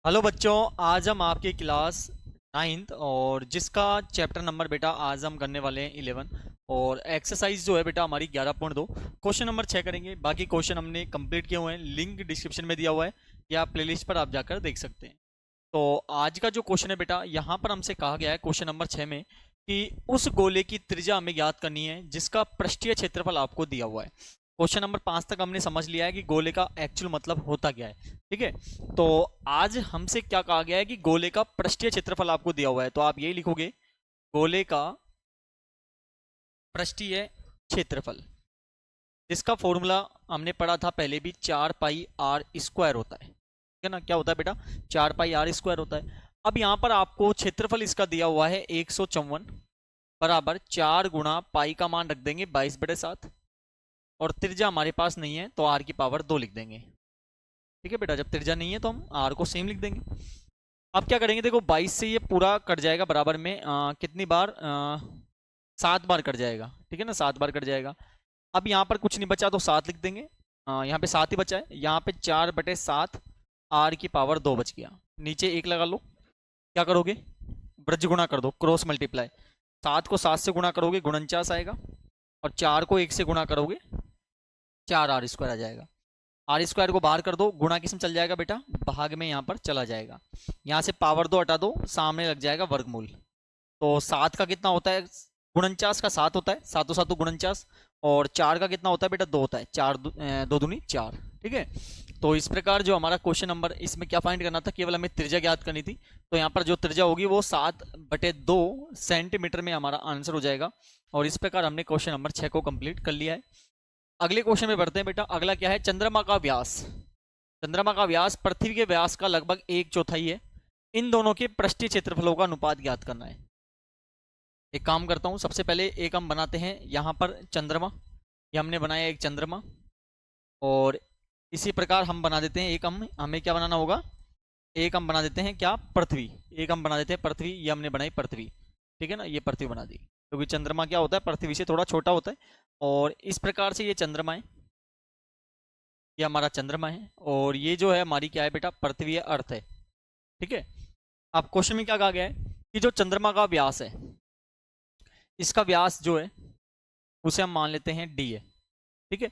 Hello बच्चों। आज हम आपकी क्लास नाइन्थ और जिसका चैप्टर नंबर बेटा आज हम करने वाले हैं 11 और एक्सरसाइज जो है बेटा हमारी 11.2 क्वेश्चन नंबर 6 करेंगे। बाकी क्वेश्चन हमने कंप्लीट किए हुए हैं, लिंक डिस्क्रिप्शन में दिया हुआ है या प्लेलिस्ट पर आप जाकर देख सकते हैं। तो आज का जो क्वेश्चन है बेटा यहाँ पर हमसे कहा गया है क्वेश्चन नंबर 6 में कि उस गोले की त्रिज्या हमें ज्ञात करनी है जिसका पृष्ठीय क्षेत्रफल आपको दिया हुआ है। क्वेश्चन नंबर 5 तक हमने समझ लिया है कि गोले का एक्चुअल मतलब होता क्या है। ठीक है, तो आज हमसे क्या कहा गया है कि गोले का पृष्ठीय क्षेत्रफल आपको दिया हुआ है, तो आप यही लिखोगे गोले का पृष्ठीय क्षेत्रफल, जिसका फॉर्मूला हमने पढ़ा था पहले भी, 4 पाई r² होता है। ठीक है ना, क्या होता है बेटा? 4 पाई r² होता है। अब यहाँ पर आपको क्षेत्रफल इसका दिया हुआ है 154 बराबर 4 गुणा पाई का मान रख देंगे 22/7 और त्रिज्या हमारे पास नहीं है तो r की पावर 2 लिख देंगे। ठीक है बेटा, जब त्रिज्या नहीं है तो हम r को सेम लिख देंगे। अब क्या करेंगे, देखो 22 से ये पूरा कट जाएगा बराबर में कितनी बार 7 बार कट जाएगा। ठीक है ना, 7 बार कट जाएगा। अब यहाँ पर कुछ नहीं बचा तो 7 लिख देंगे। यहाँ पे 7 ही बचा है, यहाँ पे 4/7 r की पावर 2 बच गया। नीचे 1 लगा लो। क्या करोगे, ब्रज गुणा कर दो, क्रॉस मल्टीप्लाई। 7 को 7 से गुणा करोगे 49 आएगा और 4 को 1 से गुणा करोगे 4r² आ जाएगा। r² को बाहर कर दो, गुणा किसमें चल जाएगा बेटा? भाग में यहाँ पर चला जाएगा। यहाँ से पावर 2 हटा दो, सामने लग जाएगा वर्गमूल। तो 7 का कितना होता है? 49 का 7 होता है, 7 7 49। और 4 का कितना होता है बेटा? 2 होता है, 4 2 दूनी 4। ठीक है, तो इस प्रकार जो हमारा क्वेश्चन नंबर, इसमें क्या फाइंड करना था? केवल हमें त्रिज्या ज्ञात करनी थी। तो यहाँ पर जो त्रिज्या होगी वो 7/2 सेंटीमीटर में हमारा आंसर हो जाएगा। और इस प्रकार हमने क्वेश्चन नंबर 6 को कंप्लीट कर लिया है। अगले क्वेश्चन में बढ़ते हैं बेटा। अगला क्या है? चंद्रमा का व्यास। चंद्रमा का व्यास पृथ्वी के व्यास का लगभग 1/4 है। इन दोनों के पृष्ठीय क्षेत्रफलों का अनुपात ज्ञात करना है। एक काम करता हूं, सबसे पहले एक हम बनाते हैं यहाँ पर चंद्रमा। ये हमने बनाया एक चंद्रमा, और इसी प्रकार हम बना देते हैं एक, हम हमें क्या बनाना होगा? एक हम बना देते हैं क्या? पृथ्वी। एक हम बना देते हैं पृथ्वी, ये हमने बनाई पृथ्वी। ठीक है ना, ये पृथ्वी बना दी क्योंकि चंद्रमा क्या होता है? पृथ्वी से थोड़ा छोटा होता है। और इस प्रकार से ये चंद्रमा है, ये हमारा चंद्रमा है, और ये जो है हमारी क्या है बेटा? पृथ्वी है, अर्थ है। ठीक है, अब क्वेश्चन में क्या कहा गया है कि जो चंद्रमा का व्यास है, इसका व्यास जो है उसे हम मान लेते हैं d है। ठीक है,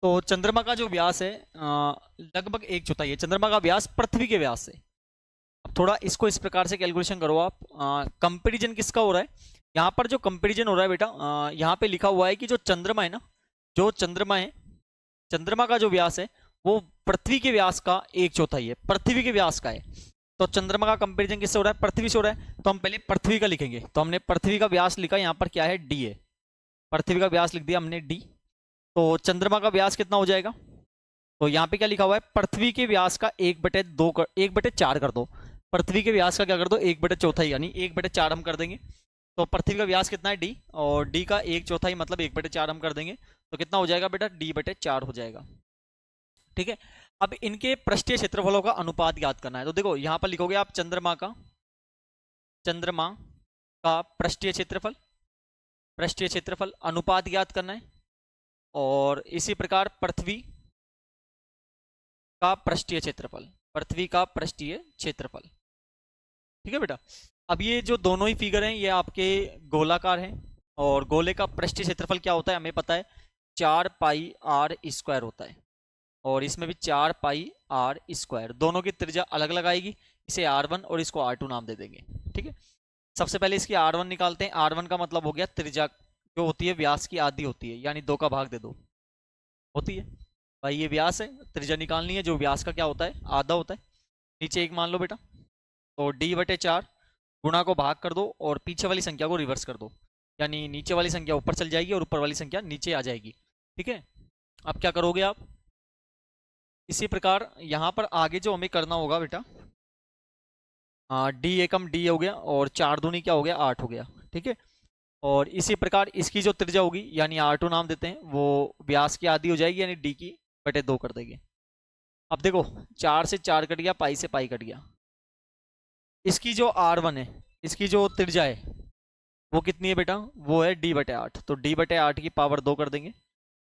तो चंद्रमा का जो व्यास है लगभग 1/4 है। चंद्रमा का व्यास पृथ्वी के व्यास से। अब थोड़ा इसको इस प्रकार से कैलकुलेशन करो आप। कंपेरिजन किसका हो रहा है? यहाँ पर जो कंपेरिजन हो रहा है बेटा, यहाँ पे लिखा हुआ है कि जो चंद्रमा है ना, जो चंद्रमा है, चंद्रमा का जो व्यास है वो पृथ्वी के व्यास का 1/4 है, पृथ्वी के व्यास का है। तो चंद्रमा का कंपैरिजन किससे हो रहा है? पृथ्वी से हो रहा है। तो हम पहले पृथ्वी का लिखेंगे, तो हमने पृथ्वी का व्यास लिखा, यहाँ पर क्या है? डी है। पृथ्वी का व्यास लिख दिया हमने डी। तो चंद्रमा का व्यास कितना हो जाएगा? तो यहाँ पे क्या लिखा हुआ है? पृथ्वी के व्यास का 1/2 कर, 1/4 कर दो। पृथ्वी के व्यास का क्या कर दो? 1/4 यानी 1/4 हम कर देंगे। तो पृथ्वी का व्यास कितना है? डी, और डी का 1/4 मतलब 1/4 हम कर देंगे। तो कितना हो जाएगा बेटा? d/4 हो जाएगा। ठीक है, अब इनके पृष्ठीय क्षेत्रफलों का अनुपात ज्ञात करना है। तो देखो यहाँ पर लिखोगे आप चंद्रमा का पृष्ठीय क्षेत्रफल, पृष्ठीय क्षेत्रफल अनुपात ज्ञात करना है। और इसी प्रकार पृथ्वी का पृष्ठीय क्षेत्रफल, पृथ्वी का पृष्ठीय क्षेत्रफल। ठीक है बेटा, अब ये जो दोनों ही फिगर हैं ये आपके गोलाकार हैं, और गोले का पृष्ठीय क्षेत्रफल क्या होता है हमें पता है? 4 पाई r² होता है। और इसमें भी 4 पाई r², दोनों की त्रिज्या अलग अलग आएगी। इसे r1 और इसको r2 नाम दे देंगे। ठीक है, सबसे पहले इसकी r1 निकालते हैं। r1 का मतलब हो गया त्रिज्या जो होती है व्यास की आधी होती है, यानी 2 का भाग दे दो होती है। भाई ये व्यास है, त्रिज्या निकालनी है जो व्यास का क्या होता है? आधा होता है। नीचे 1 मान लो बेटा, तो d/4 गुणा को भाग कर दो और पीछे वाली संख्या को रिवर्स कर दो, यानी नीचे वाली संख्या ऊपर चल जाएगी और ऊपर वाली संख्या नीचे आ जाएगी। ठीक है, अब क्या करोगे आप? इसी प्रकार यहाँ पर आगे जो हमें करना होगा बेटा, डी एकम डी हो गया और 4 दूनी क्या हो गया? 8 हो गया। ठीक है, और इसी प्रकार इसकी जो त्रिज्या होगी यानी r2 नाम देते हैं, वो व्यास की आधी हो जाएगी यानी d/2 कर देंगे। अब देखो 4 से 4 कट गया, पाई से पाई कट गया। इसकी जो r1 है, इसकी जो त्रिज्या है वो कितनी है बेटा? वो है d/8, तो d/8 की पावर 2 कर देंगे।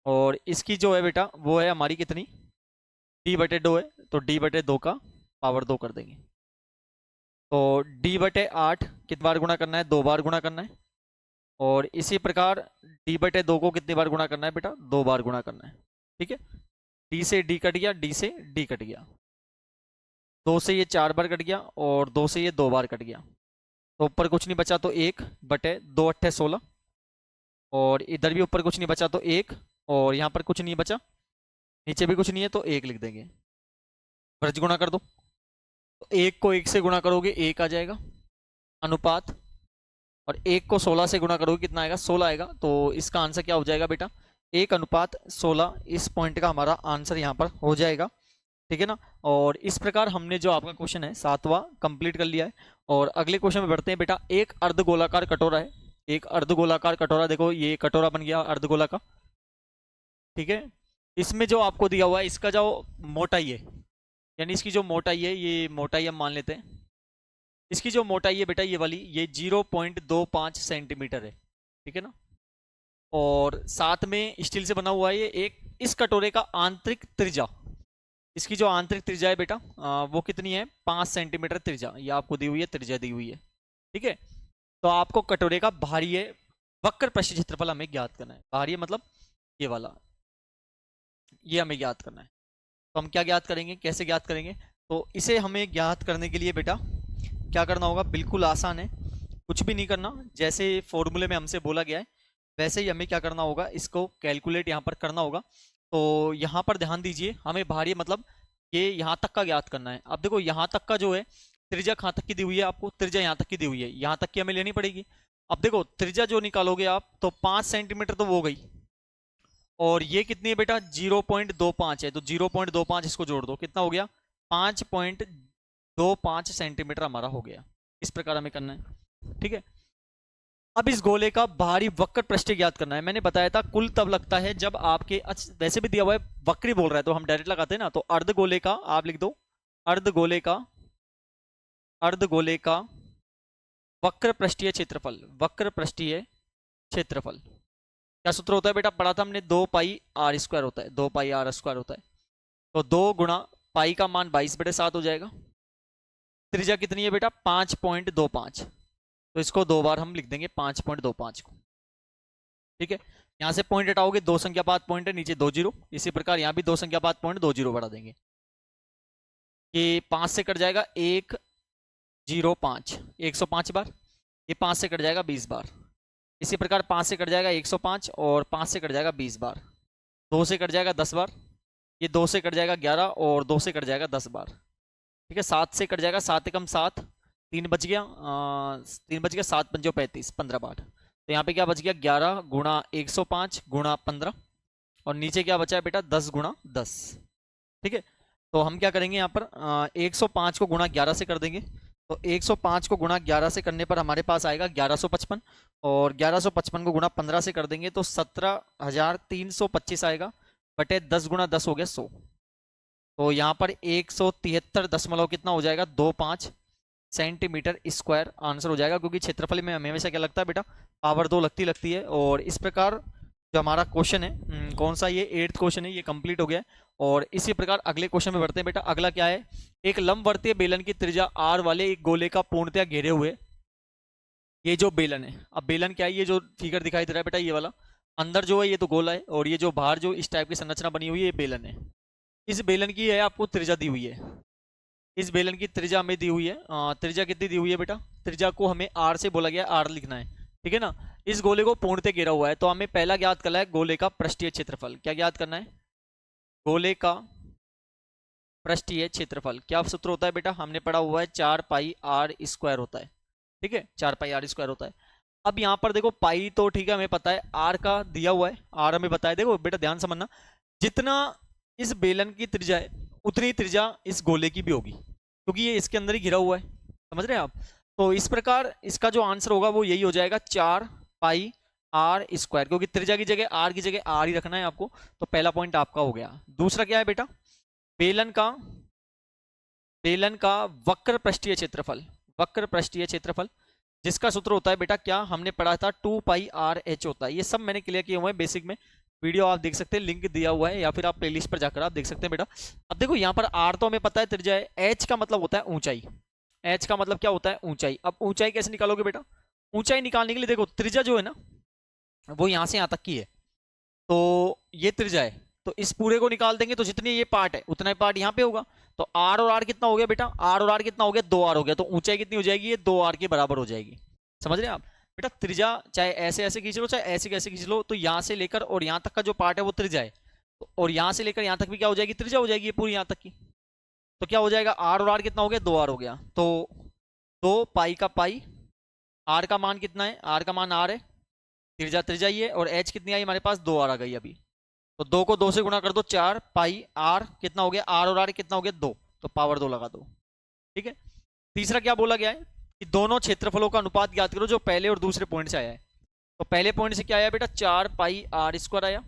और इसकी जो है बेटा वो है हमारी कितनी? d/2 है, तो d/2 का पावर 2 कर देंगे। तो d/8 कितनी बार गुणा करना है, 2 बार गुणा करना है। और इसी प्रकार d/2 को कितनी बार गुणा करना है बेटा, 2 बार गुणा करना है। ठीक है, d से d कट गया, d से d कट गया, 2 से ये 4 बार कट गया और 2 से ये 2 बार कट गया। तो ऊपर कुछ नहीं बचा तो 1/2 8 16, और इधर भी ऊपर कुछ नहीं बचा तो 1, और यहाँ पर कुछ नहीं बचा, नीचे भी कुछ नहीं है तो 1 लिख देंगे। ब्रज गुणा कर दो, तो 1 को 1 से गुणा करोगे 1 आ जाएगा अनुपात, और 1 को 16 से गुणा करोगे कितना आएगा, 16 आएगा। तो इसका आंसर क्या हो जाएगा बेटा, 1:16। इस पॉइंट का हमारा आंसर यहाँ पर हो जाएगा। ठीक है ना। और इस प्रकार हमने जो आपका क्वेश्चन है 7वां कंप्लीट कर लिया है। और अगले क्वेश्चन में बढ़ते हैं बेटा। एक अर्धगोलाकार कटोरा है, एक अर्धगोलाकार कटोरा, देखो ये कटोरा बन गया अर्धगोला का। ठीक है, इसमें जो आपको दिया हुआ है इसका जो मोटाई है, यानी इसकी जो मोटाई है, ये मोटाई हम मान लेते हैं, इसकी जो मोटाई है बेटा ये वाली, ये 0.25 सेंटीमीटर है। ठीक है ना। और साथ में स्टील से बना हुआ है ये एक। इस कटोरे का आंतरिक त्रिज्या, इसकी जो आंतरिक त्रिज्या है बेटा वो कितनी है, 5 सेंटीमीटर त्रिज्या, ये आपको दी हुई है, त्रिज्या दी हुई है। ठीक है, तो आपको कटोरे का बाहरी वक्र पृष्ठ क्षेत्रफल हमें ज्ञात करना है। बाहरी मतलब ये वाला, ये हमें ज्ञात करना है। तो हम क्या ज्ञात करेंगे, कैसे ज्ञात करेंगे, तो इसे हमें ज्ञात करने के लिए बेटा क्या करना होगा, बिल्कुल आसान है, कुछ भी नहीं करना, जैसे फॉर्मूले में हमसे बोला गया है वैसे ही हमें क्या करना होगा, इसको कैलकुलेट यहाँ पर करना होगा। तो यहाँ पर ध्यान दीजिए, हमें बाहरी मतलब ये यहाँ तक का ज्ञात करना है। अब देखो यहाँ तक का जो है त्रिज्या कहाँ तक की दी हुई है, आपको त्रिज्या यहाँ तक की दी हुई है, यहाँ तक की हमें लेनी पड़ेगी। अब देखो त्रिज्या जो निकालोगे आप तो 5 सेंटीमीटर तो वो गई, और ये कितनी है बेटा 0.25 है, तो 0.25 इसको जोड़ दो, कितना हो गया 5.25 सेंटीमीटर हमारा हो गया। इस प्रकार हमें करना है। ठीक है, अब इस गोले का बाहरी वक्र पृष्ठ ज्ञात करना है। मैंने बताया था कुल तब लगता है जब आपके, वैसे भी दिया हुआ है वक्री बोल रहा है तो हम डायरेक्ट लगाते हैं ना। तो अर्धगोले का आप लिख दो, अर्धगोले का वक्र पृष्ठीय क्षेत्रफल, वक्र पृष्ठीय क्षेत्रफल क्या सूत्र होता है बेटा, पढ़ा था हमने, 2πr² होता है, 2πr² होता है। तो 2 गुणा पाई का मान 22/7 हो जाएगा। त्रिज्या कितनी है बेटा 5.25, तो इसको 2 बार हम लिख देंगे 5.25 को। ठीक है, यहां से पॉइंट हटाओगे, 2 संख्या बाद पॉइंट है, नीचे 2 जीरो। इसी प्रकार यहां भी 2 संख्या बाद पॉइंट, 2 जीरो बढ़ा देंगे। ये 5 से कट जाएगा 105, 105 बार। ये 5 से कट जाएगा 20 बार। इसी प्रकार 5 से कट जाएगा 105, और 5 से कट जाएगा 20 बार। 2 से कट जाएगा 10 बार। ये 2 से कट जाएगा 11, और 2 से कट जाएगा 10 बार। ठीक है, 7 से कट जाएगा 7 एकम 7, 3 बच गया, 3 बच गया, 7 पंजो 35, 15 बार। तो यहाँ पे क्या बच गया 11 गुणा 105 गुणा 15, और नीचे क्या बचा है बेटा 10 गुणा 10। ठीक है, तो हम क्या करेंगे यहाँ पर 105 को गुणा 11 से कर देंगे। तो 105 को गुणा 11 से करने पर हमारे पास आएगा 1155, और 1155 को गुणा 15 से कर देंगे तो 17,325 आएगा, बटे 10 गुणा 10 हो गया 100। तो यहाँ पर 173 दशमलव कितना हो जाएगा 25 सेंटीमीटर स्क्वायर आंसर हो जाएगा। क्योंकि क्षेत्रफल में हमें हमेशा क्या लगता है बेटा, पावर 2 लगती है। और इस प्रकार जो हमारा क्वेश्चन है कौन सा, ये 8th क्वेश्चन है, ये कंप्लीट हो गया है। और इसी प्रकार अगले क्वेश्चन में बढ़ते हैं बेटा। अगला क्या है, एक लंबवर्तीय बेलन की त्रिज्या r वाले एक गोले का पूर्णतया घेरे हुए ये जो बेलन है। अब बेलन क्या है, ये जो फिगर दिखाई दे रहा है बेटा ये वाला, अंदर जो है ये तो गोला है, और ये जो बाहर जो इस टाइप की संरचना बनी हुई है ये बेलन है। इस बेलन की है आपको त्रिज्या दी हुई है, इस बेलन की त्रिज्या हमें दी हुई है। त्रिज्या कितनी दी हुई है बेटा, त्रिज्या को हमें r से बोला गया, r लिखना है। ठीक है ना। इस गोले को पूर्णतः घेरा हुआ है, तो हमें पहला ज्ञात करना है गोले का पृष्ठीय क्षेत्रफल। क्या ज्ञात करना है, गोले का पृष्ठीय क्षेत्रफल। क्या सूत्र होता है बेटा, हमने पढ़ा हुआ है 4πr² होता है। ठीक है, 4πr² होता है। अब यहाँ पर देखो पाई तो ठीक है हमें पता है, r का दिया हुआ है, r हमें बताया। देखो बेटा ध्यान समझना, जितना इस बेलन की त्रिज्या है उतनी त्रिज्या इस गोले की भी होगी, क्योंकि ये इसके अंदर ही घिरा हुआ है। समझ रहे हैं आप। तो इस प्रकार इसका जो आंसर होगा वो यही हो जाएगा 4πr², क्योंकि त्रिज्या की जगह r की जगह r ही रखना है आपको। तो पहला पॉइंट आपका हो गया। दूसरा क्या है बेटा, बेलन का वक्र पृष्ठीय क्षेत्रफल, वक्र पृष्ठीय क्षेत्रफल जिसका सूत्र होता है बेटा क्या, हमने पढ़ा था 2πrh होता है। ये सब मैंने क्लियर किए हुए हैं बेसिक में। वीडियो आप देख सकते हैं, लिंक दिया हुआ है, या फिर आप प्लेलिस्ट पर जाकर आप देख सकते हैं बेटा। अब देखो यहाँ पर आर तो हमें पता है त्रिज्या है, एच का मतलब होता है ऊंचाई। एच का मतलब क्या होता है? ऊंचाई। अब ऊंचाई कैसे निकालोगे बेटा? ऊंचाई निकालने के लिए देखो त्रिज्या जो है ना वो यहाँ से यहाँ तक की है, तो ये त्रिज्या है, तो इस पूरे को निकाल देंगे तो जितनी ये पार्ट है उतना ही पार्ट यहाँ पे होगा। तो आर और आर कितना हो गया बेटा? आर और आर कितना हो गया? 2r हो गया। तो ऊंचाई कितनी हो जाएगी? ये 2r के बराबर हो जाएगी। समझ रहे हैं आप बेटा? त्रिज्या चाहे ऐसे ऐसे खींच लो चाहे ऐसे कैसे खींच लो, तो यहाँ से लेकर और यहाँ तक का जो पार्ट है वो त्रिज्या है, और यहाँ से लेकर यहाँ तक भी क्या हो जाएगी? त्रिज्या हो जाएगी, ये पूरी यहाँ तक की। तो क्या हो जाएगा? आर और आर कितना हो गया? 2r हो गया। तो 2 पाई का पाई, आर का मान कितना है? आर का मान आर है, त्रिज्या त्रिज्या ही है, और एच कितनी आई हमारे पास? 2r आ गई अभी। तो 2 को 2 से गुणा कर दो, 4 पाई आर कितना हो गया? आर और आर कितना हो गया? 2, तो पावर 2 लगा दो। ठीक है। तीसरा क्या बोला गया है कि दोनों क्षेत्रफलों का अनुपात ज्ञात करो जो पहले और दूसरे पॉइंट से आया है। तो पहले पॉइंट से क्या आया बेटा? 4 पाई आर स्क्वायर आया।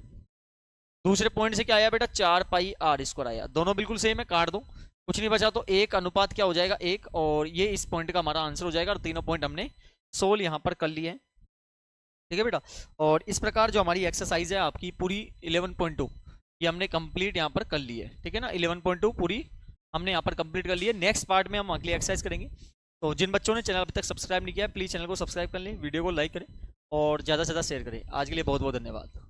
दूसरे पॉइंट से क्या आया बेटा? 4 पाई आर स्क्वायर आया। दोनों बिल्कुल सेम है, काट दो, कुछ नहीं बचा, तो एक अनुपात क्या हो जाएगा? 1, और ये इस पॉइंट का हमारा आंसर हो जाएगा। और तीनों पॉइंट हमने सोल्व यहाँ पर कर लिए हैं। ठीक है बेटा। और इस प्रकार जो हमारी एक्सरसाइज है आपकी पूरी 11.2 ये हमने कंप्लीट यहाँ पर कर ली है। ठीक है ना, 11.2 पूरी हमने यहाँ पर कंप्लीट कर ली है। नेक्स्ट पार्ट में हम अगली एक्सरसाइज करेंगे। तो जिन बच्चों ने चैनल अभी तक सब्सक्राइब नहीं किया है प्लीज़ चैनल को सब्सक्राइब कर लें, वीडियो को लाइक करें और ज़्यादा से ज़्यादा शेयर करें। आज के लिए बहुत बहुत धन्यवाद।